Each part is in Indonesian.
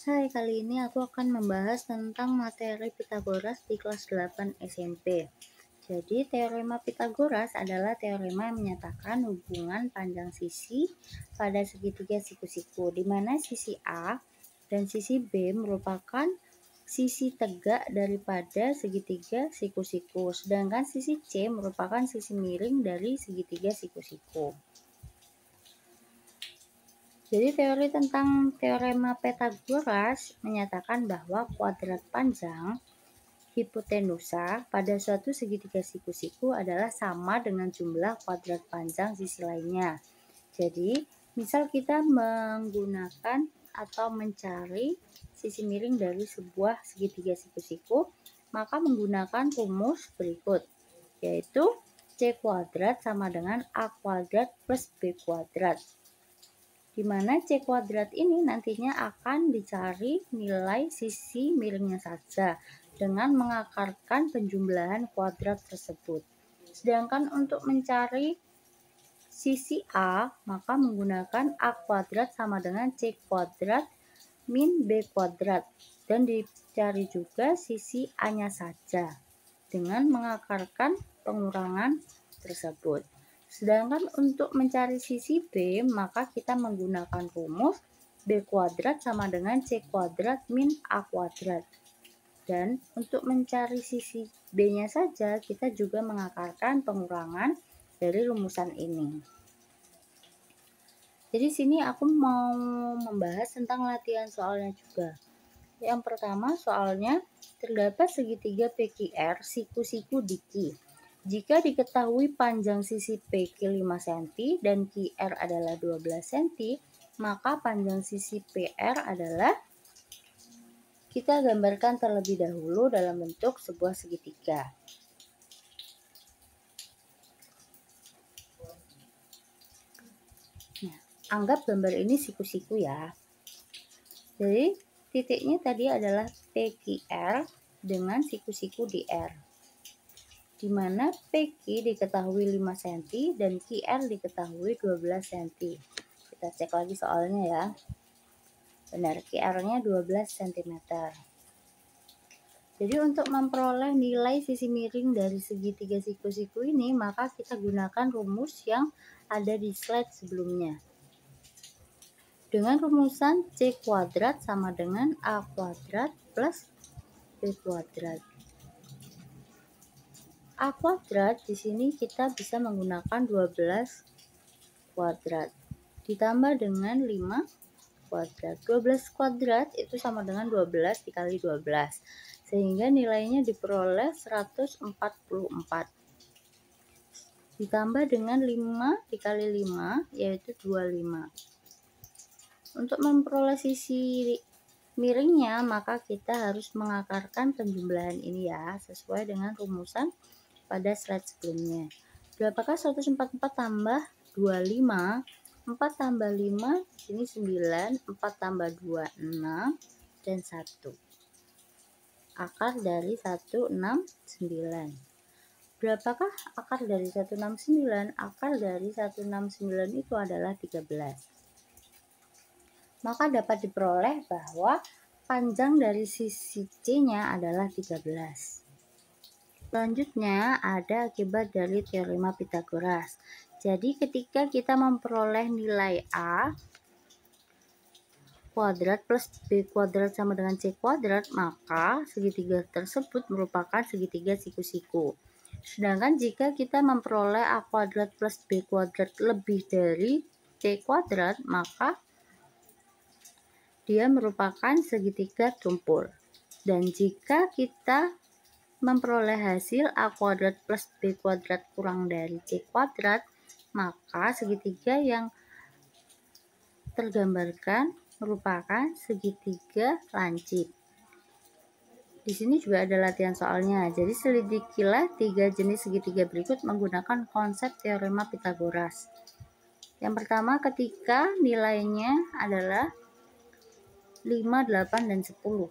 Hai, kali ini aku akan membahas tentang materi Pitagoras di kelas 8 SMP. Jadi, teorema Pitagoras adalah teorema yang menyatakan hubungan panjang sisi pada segitiga siku-siku, di mana sisi A dan sisi B merupakan sisi tegak daripada segitiga siku-siku, sedangkan sisi C merupakan sisi miring dari segitiga siku-siku. Jadi teori tentang teorema Pythagoras menyatakan bahwa kuadrat panjang hipotenusa pada suatu segitiga siku-siku adalah sama dengan jumlah kuadrat panjang sisi lainnya. Jadi, misal kita menggunakan atau mencari sisi miring dari sebuah segitiga siku-siku, maka menggunakan rumus berikut, yaitu C kuadrat sama dengan A kuadrat plus B kuadrat. Di mana C kuadrat ini nantinya akan dicari nilai sisi miringnya saja dengan mengakarkan penjumlahan kuadrat tersebut. Sedangkan untuk mencari sisi A, maka menggunakan A kuadrat sama dengan C kuadrat min B kuadrat. Dan dicari juga sisi A-nya saja dengan mengakarkan pengurangan tersebut. Sedangkan untuk mencari sisi B, maka kita menggunakan rumus B kuadrat sama dengan C kuadrat min A kuadrat. Dan untuk mencari sisi B-nya saja, kita juga mengakarkan pengurangan dari rumusan ini. Jadi sini aku mau membahas tentang latihan soalnya juga. Yang pertama soalnya, terdapat segitiga PQR siku-siku di Q. Jika diketahui panjang sisi PQ 5 cm dan QR adalah 12 cm, maka panjang sisi PR adalah, kita gambarkan terlebih dahulu dalam bentuk sebuah segitiga. Nah, anggap gambar ini siku-siku ya. Jadi titiknya tadi adalah PQR dengan siku-siku DR, di mana PQ diketahui 5 cm dan QR diketahui 12 cm. Kita cek lagi soalnya ya. Benar, QR-nya 12 cm. Jadi untuk memperoleh nilai sisi miring dari segitiga siku-siku ini, maka kita gunakan rumus yang ada di slide sebelumnya. Dengan rumusan C kuadrat sama dengan A kuadrat plus B kuadrat. A kuadrat di sini kita bisa menggunakan 12 kuadrat ditambah dengan 5 kuadrat. 12 kuadrat itu sama dengan 12 dikali 12. Sehingga nilainya diperoleh 144. Ditambah dengan 5 dikali 5 yaitu 25. Untuk memperoleh sisi miringnya, maka kita harus mengakarkan penjumlahan ini ya, sesuai dengan rumusan pada slide sebelumnya. Berapakah 144 tambah 25? 4 tambah 5, sini 9, 4 tambah 2, 6, dan 1. Akar dari 169. Berapakah akar dari 169? Akar dari 169 itu adalah 13. Maka dapat diperoleh bahwa panjang dari sisi C-nya adalah 13. Selanjutnya ada akibat dari teorema Pitagoras. Jadi ketika kita memperoleh nilai A kuadrat plus B kuadrat sama dengan C kuadrat, maka segitiga tersebut merupakan segitiga siku-siku. Sedangkan jika kita memperoleh A kuadrat plus B kuadrat lebih dari C kuadrat, maka dia merupakan segitiga tumpul. Dan jika kita memperoleh hasil A kuadrat plus B kuadrat kurang dari C kuadrat, maka segitiga yang tergambarkan merupakan segitiga lancip. Di sini juga ada latihan soalnya. Jadi selidikilah 3 jenis segitiga berikut menggunakan konsep teorema Pitagoras. Yang pertama, ketika nilainya adalah 5, 8, dan 10.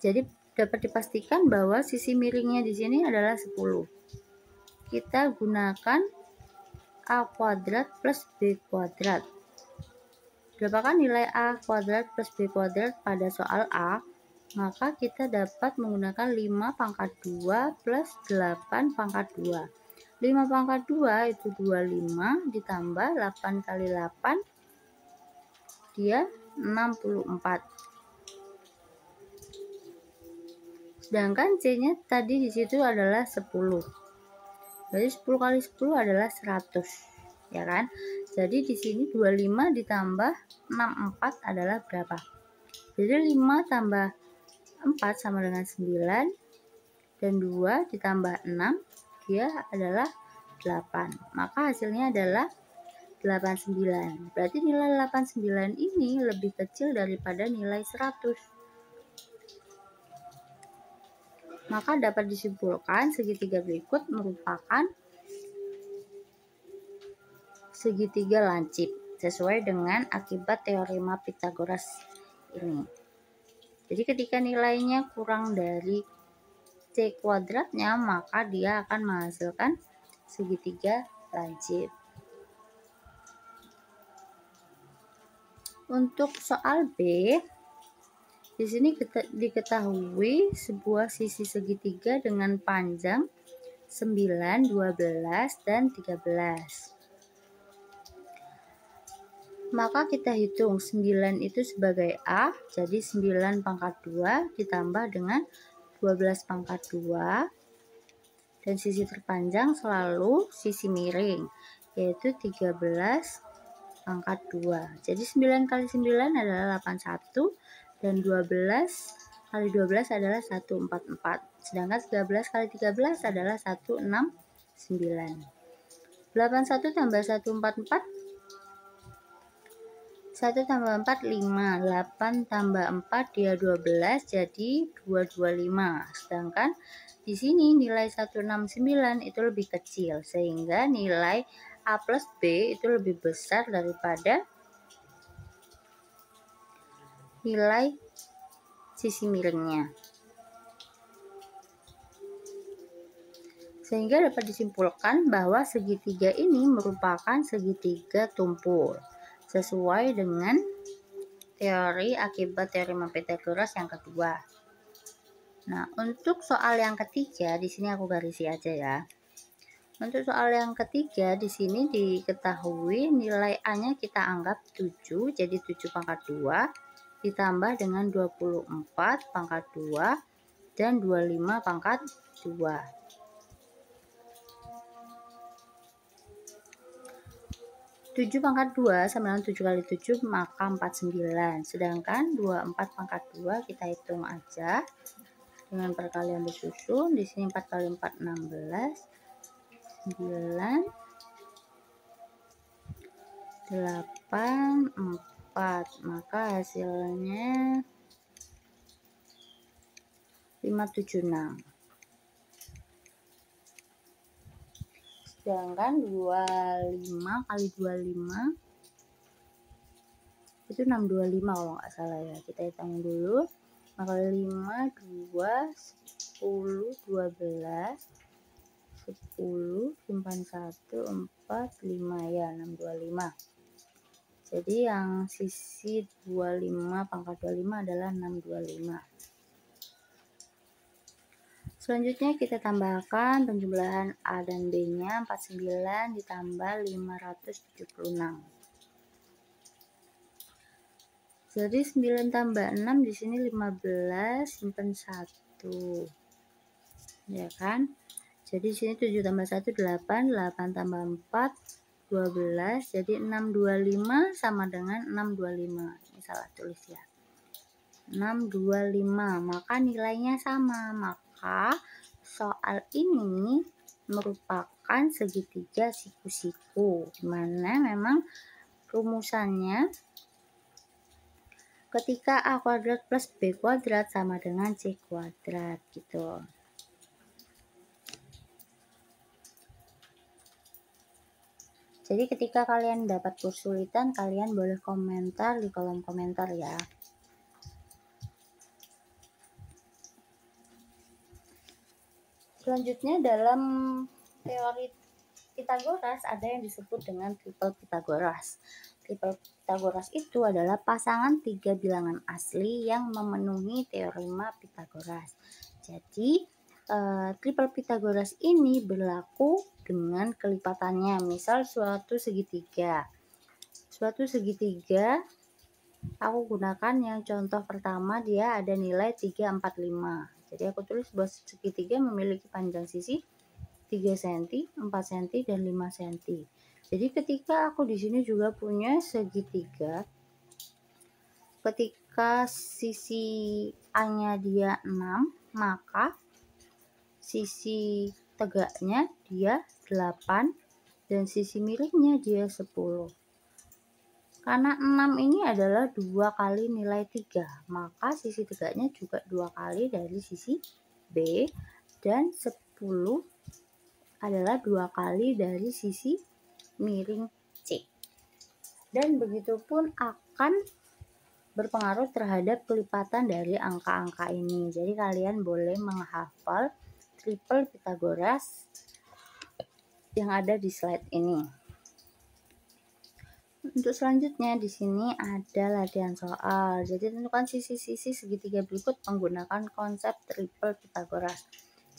Jadi dapat dipastikan bahwa sisi miringnya di sini adalah 10. Kita gunakan A kuadrat plus B kuadrat. berapakah nilai A kuadrat plus B kuadrat pada soal A? Maka kita dapat menggunakan 5 pangkat 2 plus 8 pangkat 2. 5 pangkat 2 itu 25 ditambah 8 kali 8 dia 64. Sedangkan C-nya tadi di situ adalah 10. Jadi 10 kali 10 adalah 100, ya kan? Jadi di sini 25 ditambah 64 adalah berapa? Jadi 5 tambah 4 sama dengan 9 dan 2 ditambah 6 dia adalah 8. Maka hasilnya adalah 89. Berarti nilai 89 ini lebih kecil daripada nilai 100. Maka dapat disimpulkan segitiga berikut merupakan segitiga lancip sesuai dengan akibat teorema Pythagoras ini. Jadi ketika nilainya kurang dari C kuadratnya, maka dia akan menghasilkan segitiga lancip. Untuk soal B, di sini diketahui sebuah sisi segitiga dengan panjang 9, 12, dan 13. Maka kita hitung 9 itu sebagai A, jadi 9 pangkat 2 ditambah dengan 12 pangkat 2. Dan sisi terpanjang selalu sisi miring, yaitu 13 pangkat 2. Jadi 9 kali 9 adalah 81. Dan 12 kali 12 adalah 144. Sedangkan 13 kali 13 adalah 169. 81 tambah 144. 1 tambah 4, 5. 8 tambah 4, dia 12, jadi 225. Sedangkan di sini nilai 169 itu lebih kecil, sehingga nilai A plus B itu lebih besar daripada nilai sisi miringnya. Sehingga dapat disimpulkan bahwa segitiga ini merupakan segitiga tumpul sesuai dengan teori akibat teorema Pythagoras yang kedua. Nah, untuk soal yang ketiga di sini aku garisi aja ya. Untuk soal yang ketiga di sini diketahui nilai A-nya kita anggap 7, jadi 7 pangkat 2 ditambah dengan 24 pangkat 2 dan 25 pangkat 2. 7 pangkat 2 sama dengan 7 kali 7 maka 49. Sedangkan 24 pangkat 2 kita hitung aja dengan perkalian disusun. Di sini 4 kali 4 16. 9 8 4, maka hasilnya 576. Sedangkan 25 kali 25 itu 625 kalau nggak salah ya. Kita hitung dulu. 5 kali 5 2 10 12 10 simpan 1 4 5 ya 625. Jadi yang sisi 25 pangkat 25 adalah 625. Selanjutnya kita tambahkan penjumlahan A dan B nya 49 ditambah 576. Jadi 9 tambah 6 di sini 15 simpan 1. Ya kan? Jadi di sini 7 tambah 1 8, 8 tambah 4 12, jadi 625 sama dengan 625. Ini salah tulis ya. 625, maka nilainya sama. Maka soal ini merupakan segitiga siku-siku, dimana memang rumusannya ketika A kuadrat plus B kuadrat sama dengan C kuadrat gitu. Jadi ketika kalian dapat kesulitan, kalian boleh komentar di kolom komentar ya. Selanjutnya dalam teori Pythagoras ada yang disebut dengan triple Pythagoras. triple Pitagoras itu adalah pasangan 3 bilangan asli yang memenuhi teorema Pitagoras. Jadi triple Pitagoras ini berlaku dengan kelipatannya. Misal suatu segitiga. Suatu segitiga aku gunakan yang contoh pertama, dia ada nilai 3, 4, 5. Jadi aku tulis bahwa segitiga memiliki panjang sisi 3 cm, 4 cm, dan 5 cm. Jadi ketika aku di sini juga punya segitiga, ketika sisi A-nya dia 6, maka sisi tegaknya dia 8 dan sisi miringnya dia 10. Karena 6 ini adalah 2 kali nilai 3, maka sisi tegaknya juga 2 kali dari sisi B, dan 10 adalah 2 kali dari sisi miring C. Dan begitu pun akan berpengaruh terhadap kelipatan dari angka-angka ini. Jadi kalian boleh menghafal triple Pitagoras yang ada di slide ini. Untuk selanjutnya di sini ada latihan soal. Jadi tentukan sisi-sisi segitiga berikut menggunakan konsep triple Pitagoras.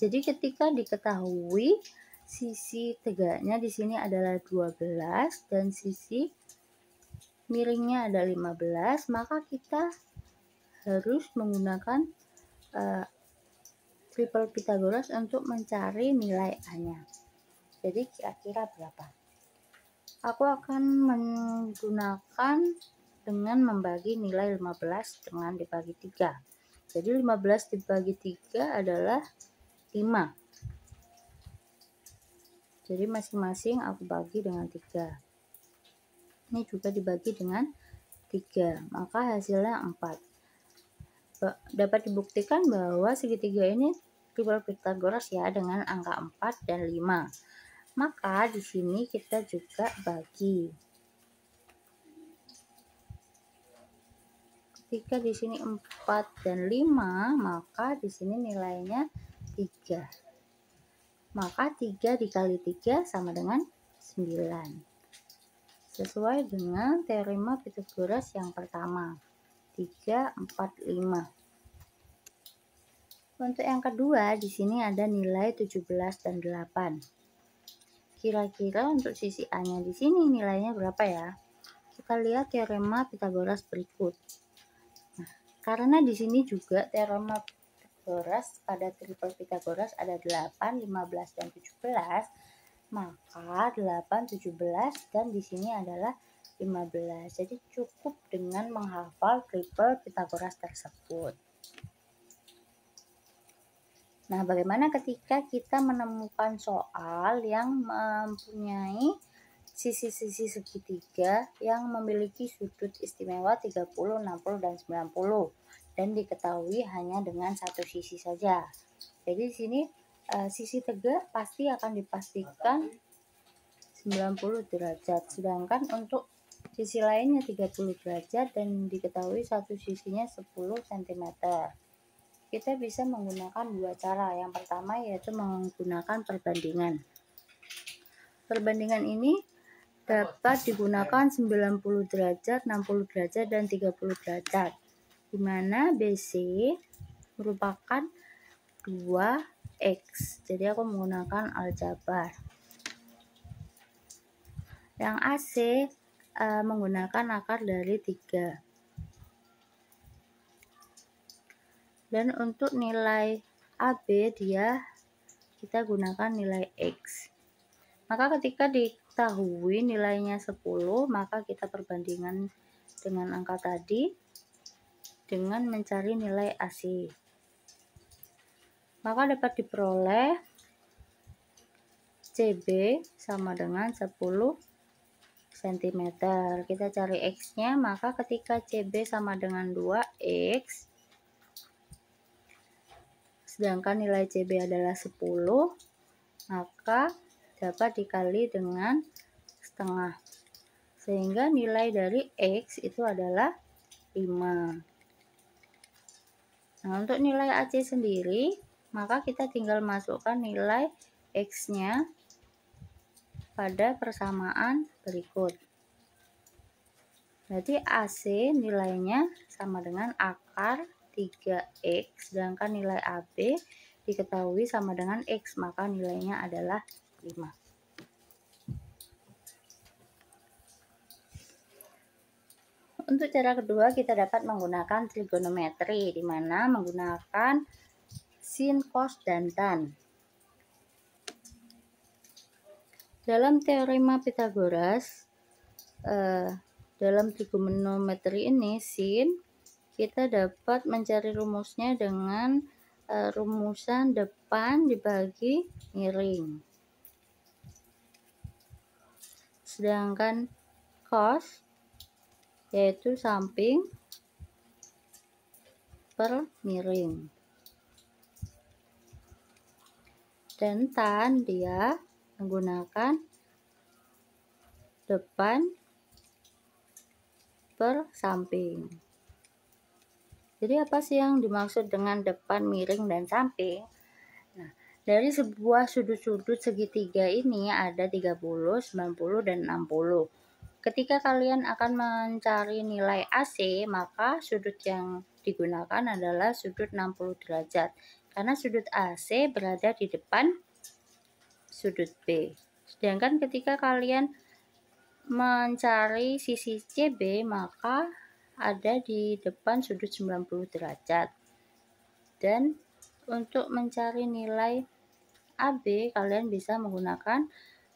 Jadi ketika diketahui sisi tegaknya di sini adalah 12 dan sisi miringnya ada 15, maka kita harus menggunakan triple Pitagoras untuk mencari nilai A-nya. Jadi kira-kira berapa? Aku akan menggunakan dengan membagi nilai 15 dengan dibagi 3. Jadi 15 dibagi 3 adalah 5. Jadi masing-masing aku bagi dengan 3. Ini juga dibagi dengan 3, maka hasilnya 4. Dapat dibuktikan bahwa segitiga ini triple Pitagoras ya, dengan angka 4 dan 5. Maka di sini kita juga bagi. Ketika di sini 4 dan 5, maka di sini nilainya 3. Maka 3 dikali 3 sama dengan 9. Sesuai dengan teorema Pitagoras yang pertama, 3, 4, 5. Untuk yang kedua, di sini ada nilai 17 dan 8. Kira-kira untuk sisi A-nya di sini nilainya berapa ya? Kita lihat teorema Pitagoras berikut. Nah, karena di sini juga teorema Pitagoras pada triple Pitagoras ada 8, 15, dan 17, maka 8, 17, dan di sini adalah 15. Jadi cukup dengan menghafal triple Pitagoras tersebut. Nah, bagaimana ketika kita menemukan soal yang mempunyai sisi-sisi segitiga yang memiliki sudut istimewa 30, 60, dan 90 dan diketahui hanya dengan satu sisi saja. Jadi di sini sisi tegak pasti akan dipastikan 90 derajat, sedangkan untuk sisi lainnya 30 derajat dan diketahui satu sisinya 10 cm. Kita bisa menggunakan dua cara. Yang pertama yaitu menggunakan perbandingan. Perbandingan ini dapat digunakan 90 derajat, 60 derajat, dan 30 derajat, di mana BC merupakan 2X. Jadi aku menggunakan aljabar. Yang AC menggunakan akar dari 3. Dan untuk nilai AB kita gunakan nilai X. Maka ketika diketahui nilainya 10, maka kita perbandingan dengan angka tadi dengan mencari nilai AC. Maka dapat diperoleh CB sama dengan 10 cm. Kita cari X-nya, maka ketika CB sama dengan 2X, sedangkan nilai CB adalah 10, maka dapat dikali dengan setengah. Sehingga nilai dari X itu adalah 5. Nah, untuk nilai AC sendiri, maka kita tinggal masukkan nilai X-nya pada persamaan berikut. Berarti AC nilainya sama dengan akar 3X, sedangkan nilai AB diketahui sama dengan X, maka nilainya adalah 5. Untuk cara kedua, kita dapat menggunakan trigonometri, di mana menggunakan sin, cos, dan tan. Dalam teorema Pythagoras, dalam trigonometri ini, sin, kita dapat mencari rumusnya dengan rumusan depan dibagi miring. Sedangkan cos yaitu samping per miring. Dan tan dia menggunakan depan per samping. Jadi apa sih yang dimaksud dengan depan, miring, dan samping? Nah, dari sebuah sudut-sudut segitiga ini ada 30, 90, dan 60. Ketika kalian akan mencari nilai AC, maka sudut yang digunakan adalah sudut 60 derajat. Karena sudut AC berada di depan sudut B. Sedangkan ketika kalian mencari sisi CB, maka ada di depan sudut 90 derajat. Dan untuk mencari nilai AB, kalian bisa menggunakan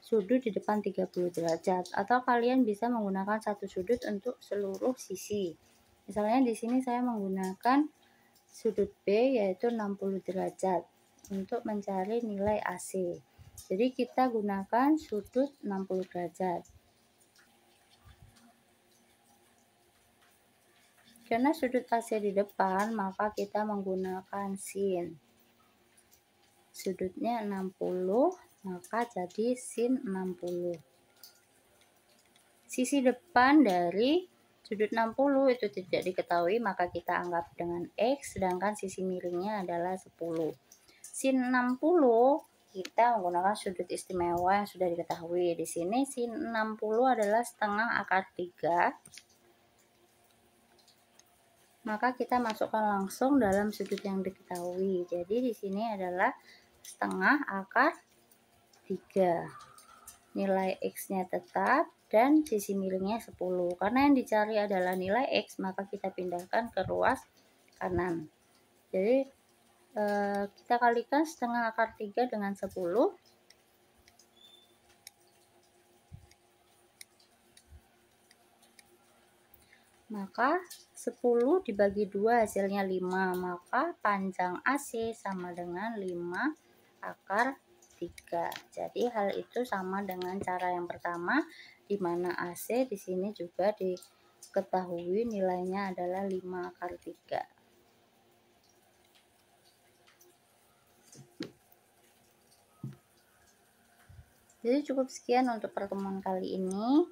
sudut di depan 30 derajat, atau kalian bisa menggunakan satu sudut untuk seluruh sisi. Misalnya di sini saya menggunakan sudut B yaitu 60 derajat untuk mencari nilai AC. Jadi kita gunakan sudut 60 derajat. Karena sudut AC di depan, maka kita menggunakan sin. Sudutnya 60, maka jadi sin 60. Sisi depan dari sudut 60 itu tidak diketahui, maka kita anggap dengan X, sedangkan sisi miringnya adalah 10. Sin 60 kita menggunakan sudut istimewa yang sudah diketahui. Di sini sin 60 adalah setengah akar 3. Maka kita masukkan langsung dalam sudut yang diketahui. Jadi di sini adalah setengah akar 3. Nilai X-nya tetap dan sisi miringnya 10. Karena yang dicari adalah nilai X, maka kita pindahkan ke ruas kanan. Jadi kita kalikan setengah akar 3 dengan 10. Maka 10 dibagi 2 hasilnya 5. Maka panjang AC sama dengan 5 akar 3. Jadi hal itu sama dengan cara yang pertama, di mana AC di sini juga diketahui nilainya adalah 5 akar 3. Jadi cukup sekian untuk pertemuan kali ini.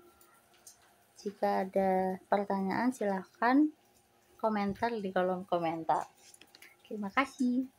Jika ada pertanyaan, silahkan komentar di kolom komentar. Terima kasih.